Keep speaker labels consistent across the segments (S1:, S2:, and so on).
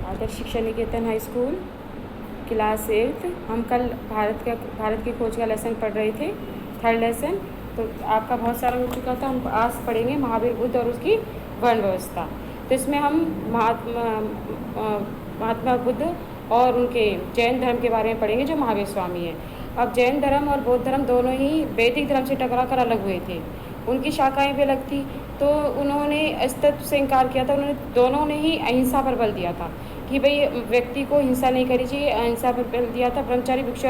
S1: आदर्श शिक्षा निकेतन high school class 8। हम कल भारत की खोज का लेसन पढ़ रहे थे, थर्ड लेसन। तो आपका बहुत सारा हो चुका था। हम आज पढ़ेंगे महावीर बुद्ध और उसकी वर्ण व्यवस्था। तो इसमें हम महात्मा बुद्ध और उनके जैन धर्म के बारे में पढ़ेंगे जो महावीर स्वामी हैं। अब जैन धर्म और बौद्ध धर्म दोनों ही वैदिक धर्म से टकरा कर अलग हुए थे। उनकी शाखाएं भी अलग थी, तो उन्होंने अस्तित्व से इनकार किया था। दोनों ने ही अहिंसा पर बल दिया था कि भाई व्यक्ति को हिंसा नहीं करनी चाहिए, अहिंसा पर बल दिया था। ब्रह्मचारी भिक्षु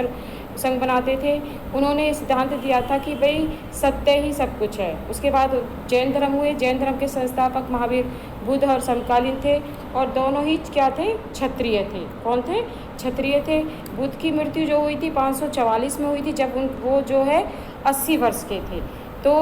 S1: संघ बनाते थे। उन्होंने सिद्धांत दिया था कि भाई सत्य ही सब कुछ है। उसके बाद जैन धर्म हुए। जैन धर्म के संस्थापक महावीर बुद्ध और समकालीन थे, और दोनों ही क्या थे? क्षत्रिय थे। कौन थे? क्षत्रिय थे। बुद्ध की मृत्यु जो हुई थी 544 में हुई थी, जब वो जो है 80 वर्ष के थे। तो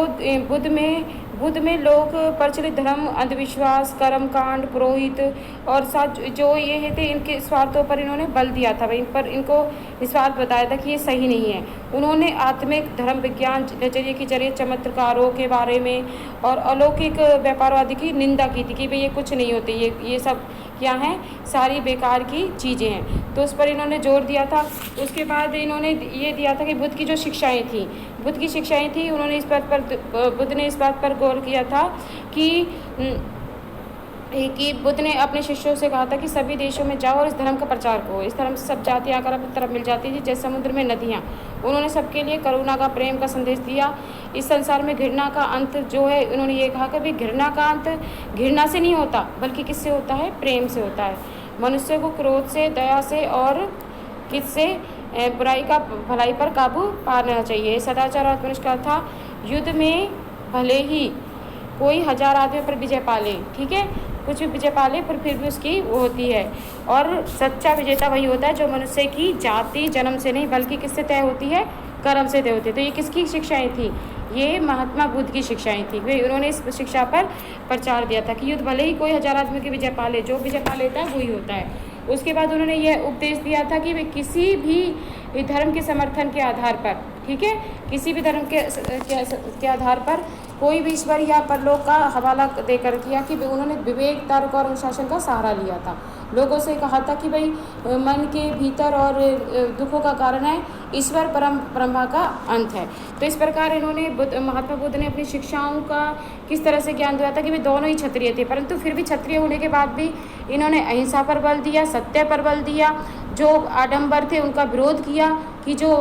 S1: बुद्ध में लोग प्रचलित धर्म, अंधविश्वास, कर्मकांड, पुरोहित और साथ जो ये थे, इनके स्वार्थों पर इन्होंने बल दिया था। इन पर इनको निस्वार्थ बताया था कि ये सही नहीं है। उन्होंने आत्मिक धर्म विज्ञान नजरिए के जरिए चमत्कारों के बारे में और अलौकिक व्यापारवादी की निंदा की थी कि भाई ये कुछ नहीं होते, ये सब क्या हैं? सारी बेकार की चीज़ें हैं। तो उस पर इन्होंने जोर दिया था। उसके बाद इन्होंने ये दिया था कि बुद्ध की जो शिक्षाएं थी, उन्होंने बुद्ध ने इस बात पर गौर किया था कि बुद्ध ने अपने शिष्यों से कहा था कि सभी देशों में जाओ और इस धर्म का प्रचार करो। इस धर्म से सब जातियाँ आकर अपनी तरफ मिल जाती थी जैसे समुद्र में नदियाँ। उन्होंने सबके लिए करुणा का, प्रेम का संदेश दिया। इस संसार में घृणा का अंत जो है, उन्होंने ये कहा कि भाई घृणा का अंत घृणा से नहीं होता, बल्कि किससे होता है? प्रेम से होता है। मनुष्य को क्रोध से, दया से और किससे? बुराई का भलाई पर काबू पाना चाहिए। सदाचार और मनुष्य का था। युद्ध में भले ही कोई 1000 आदमियों पर विजय पाले, ठीक है, कुछ भी विजय पाले, पर फिर भी उसकी वो होती है। और सच्चा विजेता वही होता है जो मनुष्य की जाति जन्म से नहीं बल्कि किससे तय होती है? कर्म से तय होती है। तो ये किसकी शिक्षाएं थी? ये महात्मा बुद्ध की शिक्षाएं थी। वे उन्होंने इस शिक्षा पर प्रचार दिया था कि युद्ध भले ही कोई 1000 आदमी की विजय पाले, जो विजय पा लेता है वही होता है। उसके बाद उन्होंने यह उपदेश दिया था कि वे किसी भी धर्म के समर्थन के आधार पर, ठीक है, किसी भी धर्म के आधार पर कोई भी ईश्वर या परलोक का हवाला देकर किया कि उन्होंने विवेक, तर्क और अनुशासन का सहारा लिया था। लोगों से कहा था कि भाई मन के भीतर और दुखों का कारण है ईश्वर, ब्रह्मा का अंत है। तो इस प्रकार इन्होंने महात्मा बुद्ध ने अपनी शिक्षाओं का किस तरह से ज्ञान दिया था कि वे दोनों ही क्षत्रिय थे, परंतु फिर भी क्षत्रिय होने के बाद भी इन्होंने अहिंसा पर बल दिया, सत्य पर बल दिया। जो आडंबर थे उनका विरोध किया, कि जो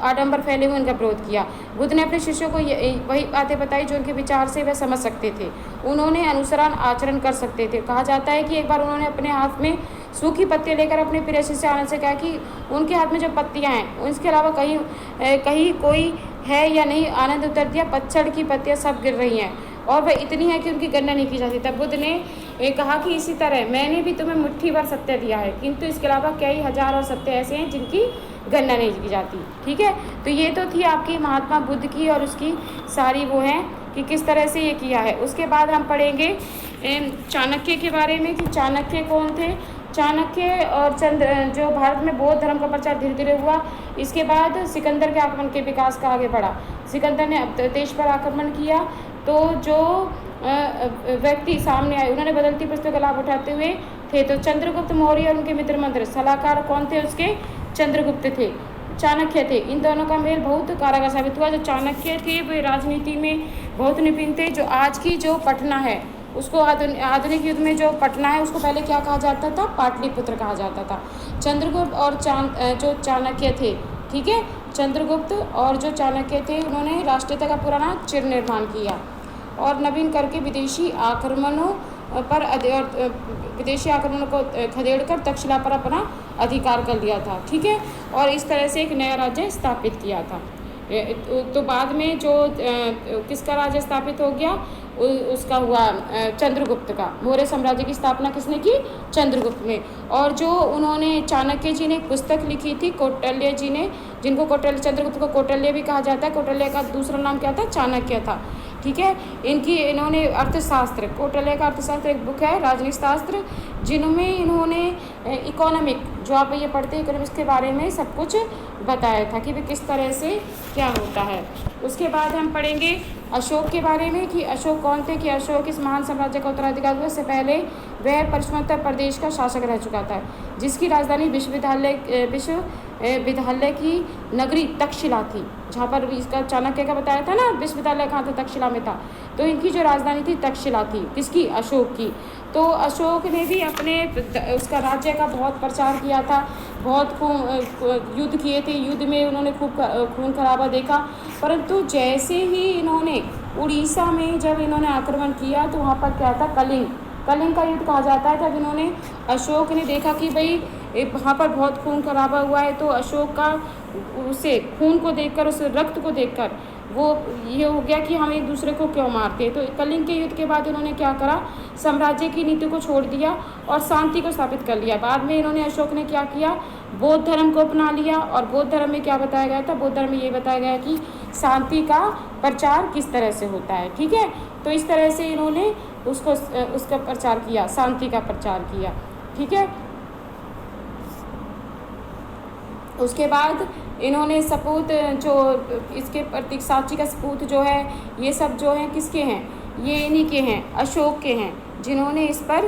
S1: आडंबर फैले हुए उनका विरोध किया। बुद्ध ने अपने शिष्यों को वही बातें बताई जो उनके विचार से वे समझ सकते थे। उन्होंने अनुसरण आचरण कर सकते थे। कहा जाता है कि एक बार उन्होंने अपने हाथ में सूखी पत्तियाँ लेकर अपने प्रिय शिष्य आनंद से कहा कि उनके हाथ में जो पत्तियाँ हैं उसके अलावा कहीं कोई है या नहीं? आनंद उत्तर दिया, पतझड़ की पत्तियाँ सब गिर रही हैं और वह इतनी है कि उनकी गणना नहीं की जाती। तब बुद्ध ने कहा कि इसी तरह मैंने भी तुम्हें मुट्ठी भर सत्य दिया है, किंतु इसके अलावा कई हजार और सत्य ऐसे हैं जिनकी गणना नहीं की जाती, ठीक है। तो ये तो थी आपकी महात्मा बुद्ध की और उसकी सारी वो हैं कि किस तरह से ये किया है। उसके बाद हम पढ़ेंगे चाणक्य के बारे में कि चाणक्य कौन थे। चाणक्य और जो भारत में बौद्ध धर्म का प्रचार धीरे धीरे हुआ। इसके बाद सिकंदर के आक्रमण के विकास का आगे बढ़ा। सिकंदर ने देश पर आक्रमण किया, तो जो व्यक्ति सामने आए उन्होंने बदलती परिस्थितियों का लाभ उठाते हुए थे। तो चंद्रगुप्त मौर्य और उनके मित्र मंत्र सलाहकार कौन थे उसके? चंद्रगुप्त थे, चाणक्य थे। इन दोनों का मेल बहुत कारगर साबित हुआ। जो चाणक्य थे वे राजनीति में बहुत निपुण थे। जो आज की जो पटना है उसको आधुनिक युग में जो पटना है उसको पहले क्या कहा जाता था? पाटलिपुत्र कहा जाता था। चंद्रगुप्त और जो चाणक्य थे, ठीक है, चंद्रगुप्त और जो चाणक्य थे उन्होंने राष्ट्रीयता का पुराना चिर निर्माण किया और नवीन करके विदेशी आक्रमणों को खदेड़कर तक्षशिला पर अपना अधिकार कर लिया था, ठीक है, और इस तरह से एक नया राज्य स्थापित किया था। तो बाद में जो किसका राज्य स्थापित हो गया? उसका हुआ चंद्रगुप्त का। मौर्य साम्राज्य की स्थापना किसने की? चंद्रगुप्त ने। और जो उन्होंने चाणक्य जी ने एक पुस्तक लिखी थी, कौटिल्य जी ने, जिनको चंद्रगुप्त को कौटिल्य भी कहा जाता है। कौटिल्य का दूसरा नाम क्या था? चाणक्य था, ठीक है। इन्होंने अर्थशास्त्र, कौटिल्य का अर्थशास्त्र एक बुक है, राजनीति शास्त्र, जिनमें इन्होंने इकोनॉमिक, जो आप ये पढ़ते हैं इकोनॉमिक्स के बारे में सब कुछ बताया था कि वे किस तरह से क्या होता है। उसके बाद हम पढ़ेंगे अशोक के बारे में कि अशोक कौन थे, कि अशोक इस महान साम्राज्य का उत्तराधिकारी हुआ। इससे पहले वह पश्चिमोत्तर प्रदेश का शासक रह चुका था, जिसकी राजधानी विश्वविद्यालय की नगरी तक्षशिला थी, जहाँ पर इसका चाणक्य का बताया था ना विश्वविद्यालय कहाँ था, तक्षशिला में था। तो इनकी जो राजधानी थी तक्षशिला थी, किसकी, अशोक की। तो अशोक ने भी अपने उसका राज्य का बहुत प्रचार किया था, बहुत युद्ध किए थे, युद्ध में उन्होंने खूब खून खराबा देखा। परंतु जैसे ही इन्होंने उड़ीसा में जब इन्होंने आक्रमण किया तो वहाँ पर क्या था, कलिंग का युद्ध कहा जाता है। तब इन्होंने अशोक ने देखा कि भाई वहाँ पर बहुत खून खराबा हुआ है, तो अशोक का उसे खून को देखकर, उस रक्त को देखकर वो ये हो गया कि हम एक दूसरे को क्यों मारते हैं। तो कलिंग के युद्ध के बाद इन्होंने क्या करा, साम्राज्य की नीति को छोड़ दिया और शांति को स्थापित कर लिया। बाद में इन्होंने अशोक ने क्या किया, बौद्ध धर्म को अपना लिया। और बौद्ध धर्म में क्या बताया गया था, बौद्ध धर्म में ये बताया गया कि शांति का प्रचार किस तरह से होता है, ठीक है। तो इस तरह से इन्होंने उसका प्रचार किया, शांति का प्रचार किया, ठीक है। उसके बाद इन्होंने सपूत, जो इसके प्रतीक साची का सपूत जो है, ये सब जो हैं किसके हैं, ये इन्हीं के हैं, अशोक के हैं, जिन्होंने इस पर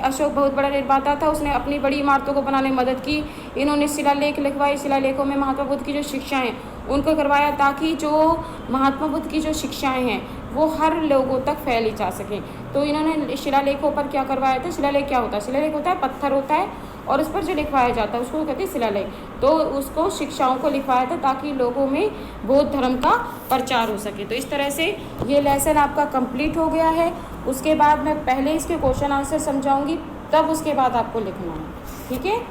S1: अशोक बहुत बड़ा निर्माता था, उसने अपनी बड़ी इमारतों को बनाने में मदद की। इन्होंने शिलालेख लिखवाए, शिलालेखों में महात्मा बुद्ध की जो शिक्षाएं उनको करवाया, ताकि जो महात्मा बुद्ध की जो शिक्षाएं हैं वो हर लोगों तक फैली जा सकें। तो इन्होंने शिलालेखों पर क्या करवाया था, शिलालेख क्या होता है, शिलालेख होता है पत्थर होता है और उस पर जो लिखवाया जाता है उसको कहते हैं शिलालेख। तो उसको शिक्षाओं को लिखवाया था ताकि लोगों में बौद्ध धर्म का प्रचार हो सके। तो इस तरह से ये लेसन आपका कंप्लीट हो गया है। उसके बाद मैं पहले इसके क्वेश्चन आंसर समझाऊंगी, तब उसके बाद आपको लिखना है, ठीक है।